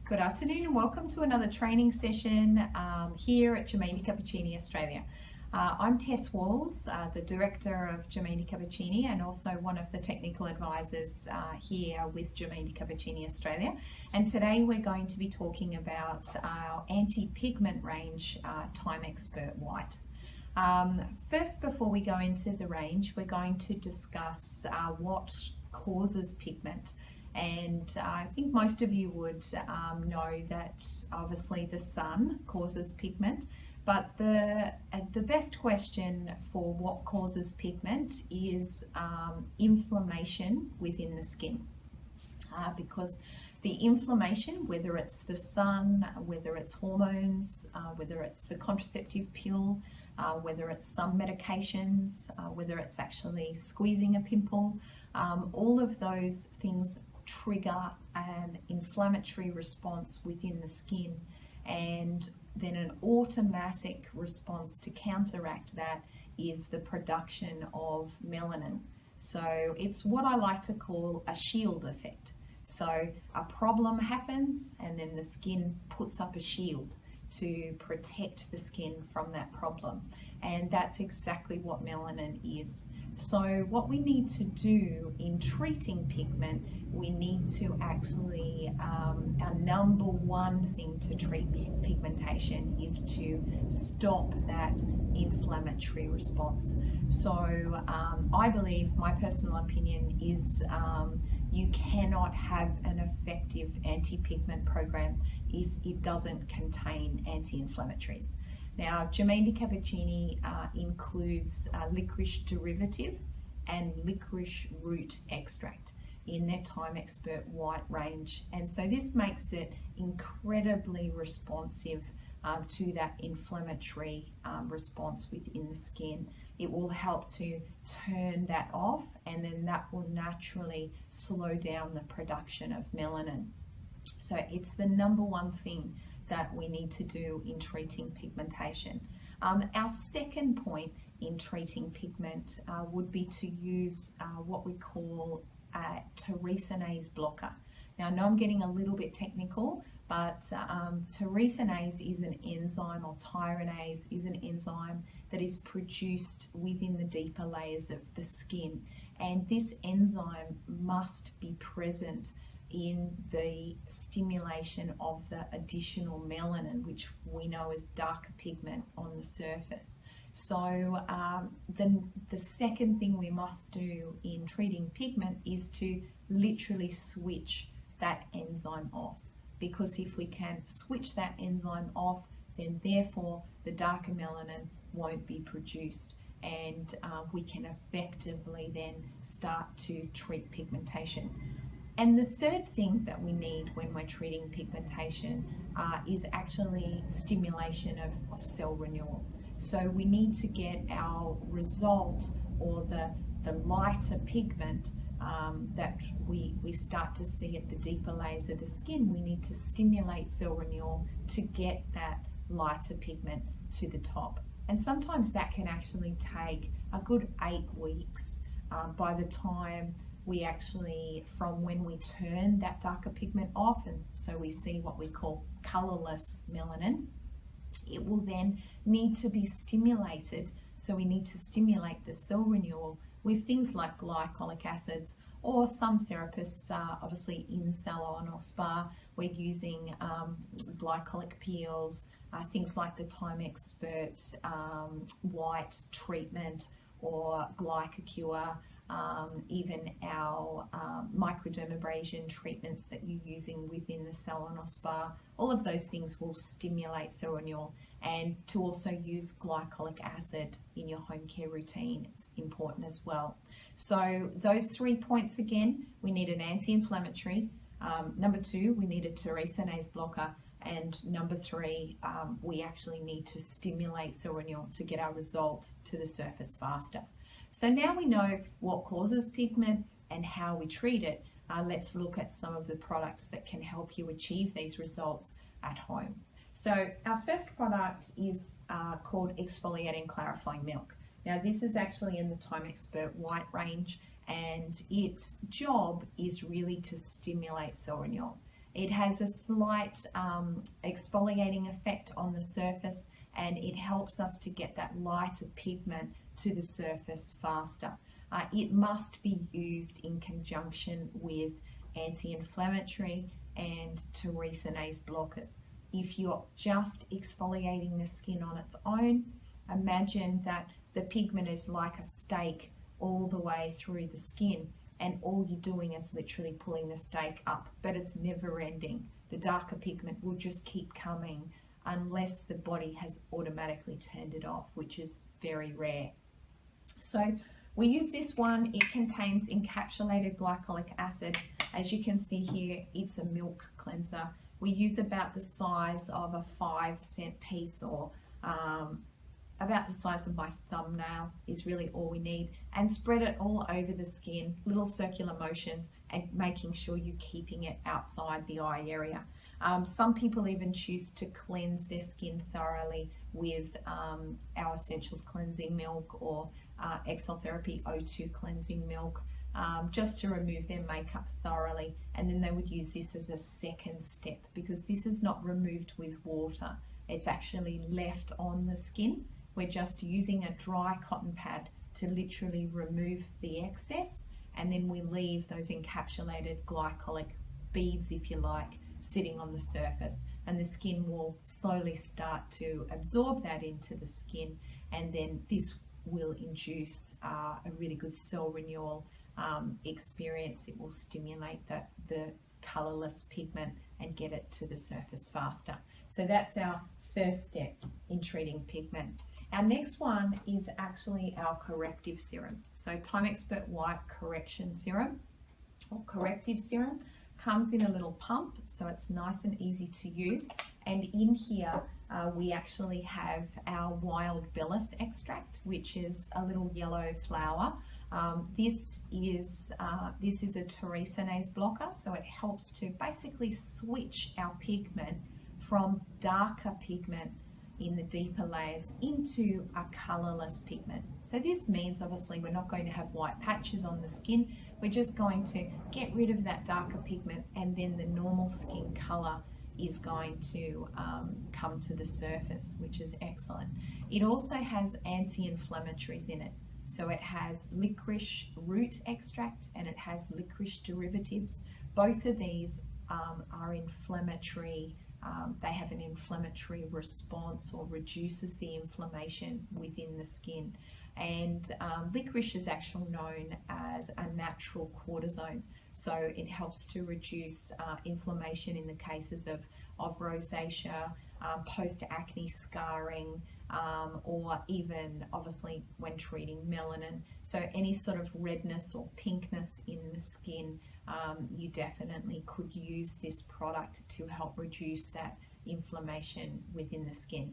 Good afternoon and welcome to another training session here at Germani Cappuccini Australia. I'm Tess Walls, the Director of Germani Cappuccini and also one of the technical advisors here with Germani Cappuccini Australia. And today we're going to be talking about our anti-pigment range, Timexpert White. First, before we go into the range, we're going to discuss what causes pigment. And I think most of you would know that obviously the sun causes pigment, but the best question for what causes pigment is inflammation within the skin. Because the inflammation, whether it's the sun, whether it's hormones, whether it's the contraceptive pill, whether it's some medications, whether it's actually squeezing a pimple, all of those things trigger an inflammatory response within the skin, and then an automatic response to counteract that is the production of melanin. So it's what I like to call a shield effect. So a problem happens and then the skin puts up a shield to protect the skin from that problem, and that's exactly what melanin is. So what we need to do in treating pigment, we need to actually, our number one thing to treat pigmentation is to stop that inflammatory response. So I believe, my personal opinion is, you cannot have an effective anti-pigment program if it doesn't contain anti-inflammatories. Now, Germani Cappuccini includes licorice derivative and licorice root extract in their Timexpert White range, and so this makes it incredibly responsive to that inflammatory response within the skin. It will help to turn that off, and then that will naturally slow down the production of melanin. So it's the number one thing that we need to do in treating pigmentation. Our second point in treating pigment would be to use what we call a tyresinase blocker. Now, I know I'm getting a little bit technical, but tyresinase is an enzyme, or tyrinase is an enzyme that is produced within the deeper layers of the skin, and this enzyme must be present in the stimulation of the additional melanin, which we know is darker pigment on the surface. So the second thing we must do in treating pigment is to literally switch that enzyme off, because if we can switch that enzyme off, then therefore the darker melanin won't be produced, and we can effectively then start to treat pigmentation. And the third thing that we need when we're treating pigmentation is actually stimulation of cell renewal. So we need to get our result, or the lighter pigment that we start to see at the deeper layers of the skin. We need to stimulate cell renewal to get that lighter pigment to the top. And sometimes that can actually take a good 8 weeks by the time we actually, from when we turn that darker pigment off, and so we see what we call colorless melanin, it will then need to be stimulated. So we need to stimulate the cell renewal with things like glycolic acids, or some therapists obviously in salon or spa, we're using glycolic peels, things like the Timexpert White treatment or Glycocure, even our microdermabrasion treatments that you're using within the salon or spa. All of those things will stimulate cell renewal, and to also use glycolic acid in your home care routine, it's important as well. So those 3 points again, we need an anti-inflammatory. Number 2, we need a tyresinase blocker. And number 3, we actually need to stimulate cell renewal to get our result to the surface faster. So now we know what causes pigment and how we treat it. Let's look at some of the products that can help you achieve these results at home. So our first product is called Exfoliating Clarifying Milk. Now this is actually in the Timexpert White range, and its job is really to stimulate cell renewal. It has a slight exfoliating effect on the surface, and it helps us to get that lighter pigment to the surface faster. It must be used in conjunction with anti-inflammatory and teresinase blockers. If you're just exfoliating the skin on its own, imagine that the pigment is like a stake all the way through the skin, and all you're doing is literally pulling the stake up, but it's never ending. The darker pigment will just keep coming unless the body has automatically turned it off, which is very rare. So we use this one. It contains encapsulated glycolic acid. As you can see here, it's a milk cleanser. We use about the size of a 5-cent piece, or about the size of my thumbnail is really all we need, and spread it all over the skin, little circular motions, and making sure you're keeping it outside the eye area. Some people even choose to cleanse their skin thoroughly with our Essentials Cleansing Milk or Exfoliating O2 Cleansing Milk, just to remove their makeup thoroughly, and then they would use this as a second step, because this is not removed with water, it's actually left on the skin. We're just using a dry cotton pad to literally remove the excess, and then we leave those encapsulated glycolic beads, if you like, sitting on the surface, and the skin will slowly start to absorb that into the skin, and then this will induce a really good cell renewal experience. It will stimulate the colorless pigment and get it to the surface faster. So that's our first step in treating pigment. Our next one is actually our corrective serum. So Timexpert White Correction Serum, or Corrective Serum, comes in a little pump, so it's nice and easy to use. And in here we actually have our wild billis extract, which is a little yellow flower. This is a teresinase blocker, so it helps to basically switch our pigment from darker pigment in the deeper layers into a colorless pigment. So this means obviously we're not going to have white patches on the skin, we're just going to get rid of that darker pigment, and then the normal skin color is going to come to the surface, which is excellent. It also has anti-inflammatories in it. So it has licorice root extract and it has licorice derivatives. Both of these are inflammatory. They have an inflammatory response, or reduces the inflammation within the skin. And licorice is actually known as a natural cortisone, so it helps to reduce inflammation in the cases of rosacea, post-acne scarring, or even obviously when treating melanin. So any sort of redness or pinkness in the skin, you definitely could use this product to help reduce that inflammation within the skin.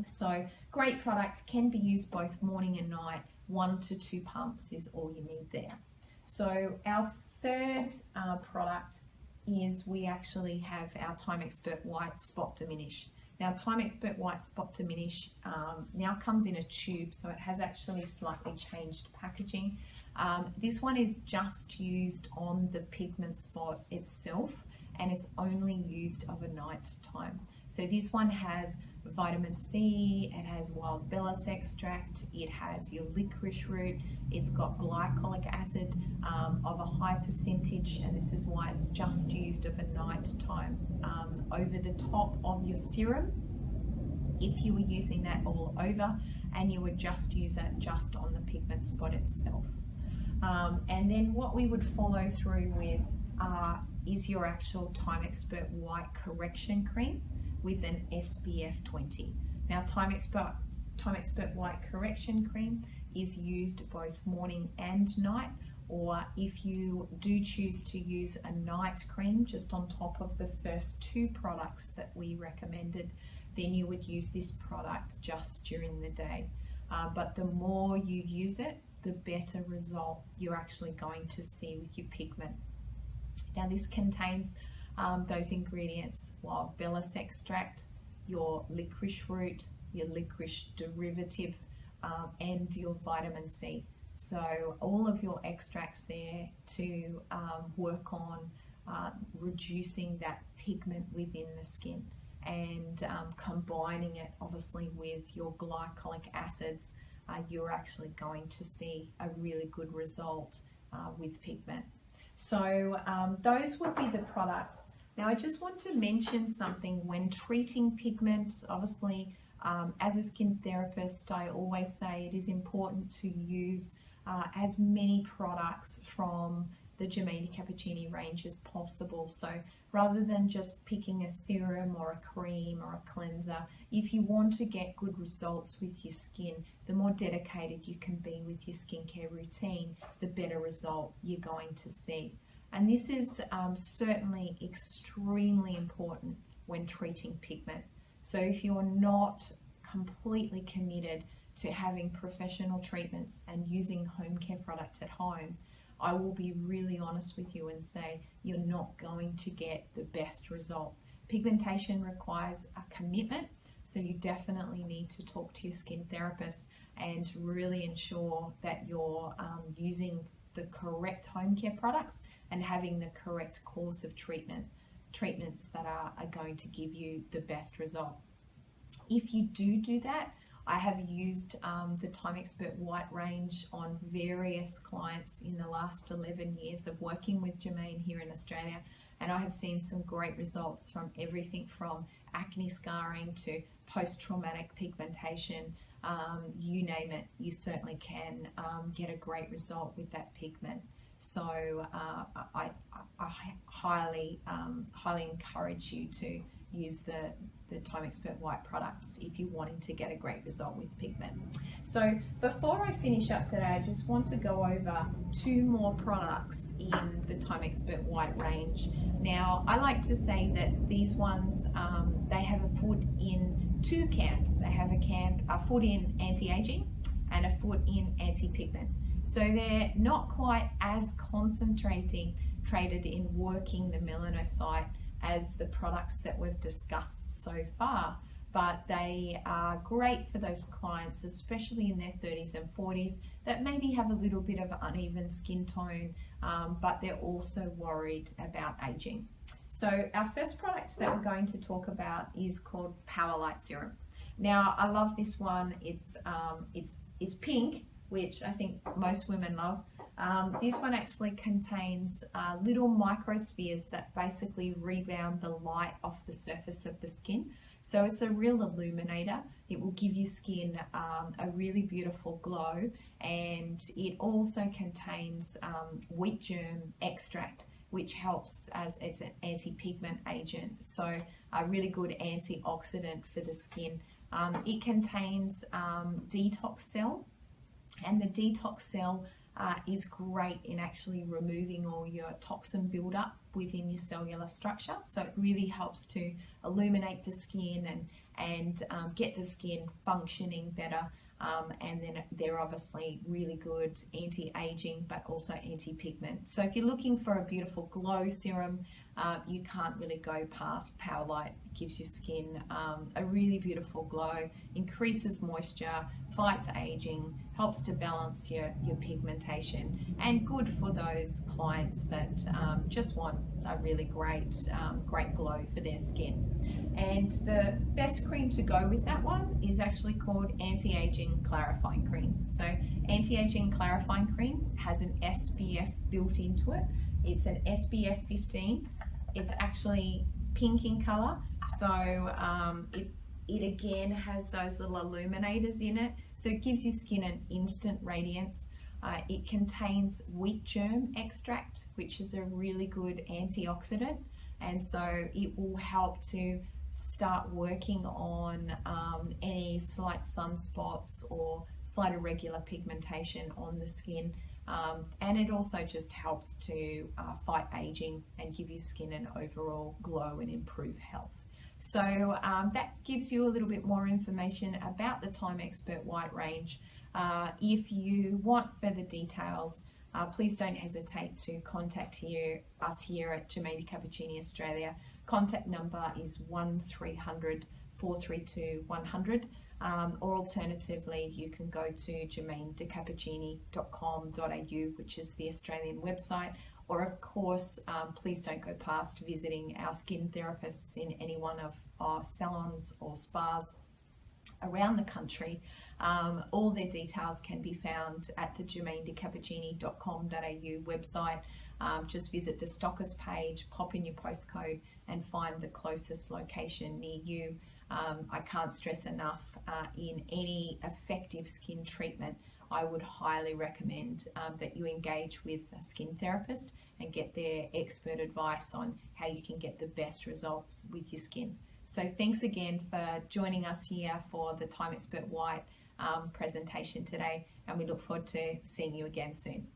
So great product, can be used both morning and night. 1 to 2 pumps is all you need there. So our third product is, we actually have our Timexpert White Spot Diminish. Now Timexpert White Spot Diminish now comes in a tube, so it has actually slightly changed packaging. This one is just used on the pigment spot itself, and it's only used overnight time. So this one has vitamin C, it has wild billis extract, it has your licorice root, it's got glycolic acid of a high percentage, and this is why it's just used overnight time over the top of your serum, if you were using that all over, and you would just use it just on the pigment spot itself. And then what we would follow through with is your actual Timexpert White Correction Cream with an SPF 20. Now Timexpert White Correction Cream is used both morning and night, or if you do choose to use a night cream just on top of the first 2 products that we recommended, then you would use this product just during the day. But the more you use it, the better result you're actually going to see with your pigment. Now this contains those ingredients: wild billis extract, your licorice root, your licorice derivative, and your vitamin C. So all of your extracts there to work on reducing that pigment within the skin, and combining it obviously with your glycolic acids, you're actually going to see a really good result with pigment. So those would be the products. Now I just want to mention something when treating pigment. Obviously, as a skin therapist, I always say it is important to use as many products from the Giamini Cappuccini range as possible. So rather than just picking a serum or a cream or a cleanser, if you want to get good results with your skin, the more dedicated you can be with your skincare routine, the better result you're going to see. And this is certainly extremely important when treating pigment. So if you're not completely committed to having professional treatments and using home care products at home, I will be really honest with you and say you're not going to get the best result. Pigmentation requires a commitment, so you definitely need to talk to your skin therapist and really ensure that you're using the correct home care products and having the correct course of treatments that are going to give you the best result. If you do that, I have used the Timexpert White range on various clients in the last 11 years of working with Giamini here in Australia, and I have seen some great results from everything from acne scarring to post-traumatic pigmentation. You name it, you certainly can get a great result with that pigment. So I highly encourage you to use the Timexpert White products if you're wanting to get a great result with pigment. So before I finish up today, I just want to go over 2 more products in the Timexpert White range. Now, I like to say that these ones, they have a foot in 2 camps. They have a foot in anti-aging and a foot in anti-pigment. So they're not quite as concentrated in working the melanocyte as the products that we've discussed so far, but they are great for those clients, especially in their 30s and 40s, that maybe have a little bit of uneven skin tone, but they're also worried about aging. So our first product that we're going to talk about is called Power Light Serum. Now, I love this one. It's pink, which I think most women love. This one actually contains little microspheres that basically rebound the light off the surface of the skin. So it's a real illuminator. It will give your skin a really beautiful glow, and it also contains wheat germ extract, which helps as it's an anti-pigment agent. So a really good antioxidant for the skin. It contains detox cell, and the detox cell is great in actually removing all your toxin buildup within your cellular structure. So it really helps to illuminate the skin and get the skin functioning better. And then they're obviously really good anti-aging, but also anti-pigment. So if you're looking for a beautiful glow serum, you can't really go past Power Light. It gives your skin a really beautiful glow, increases moisture, fights aging, helps to balance your pigmentation, and good for those clients that just want a really great glow for their skin. And the best cream to go with that one is actually called Anti-Aging Clarifying Cream. So Anti-Aging Clarifying Cream has an SPF built into it. It's an SPF 15. It's actually pink in color, so it again has those little illuminators in it, so it gives your skin an instant radiance. It contains wheat germ extract, which is a really good antioxidant, and so it will help to start working on any slight sunspots or slight irregular pigmentation on the skin. And it also just helps to fight aging and give your skin an overall glow and improve health. So that gives you a little bit more information about the Timexpert White range. If you want further details, please don't hesitate to contact us here at Giamini Cappuccini Australia. Contact number is 1300 432 100. Or alternatively, you can go to giamindecappuccini.com.au, which is the Australian website, or of course, please don't go past visiting our skin therapists in any one of our salons or spas around the country. All their details can be found at the jermainedecappuccini.com.au website. Just visit the stockers page, pop in your postcode and find the closest location near you. I can't stress enough, in any effective skin treatment, I would highly recommend that you engage with a skin therapist and get their expert advice on how you can get the best results with your skin. So thanks again for joining us here for the Timexpert White presentation today, and we look forward to seeing you again soon.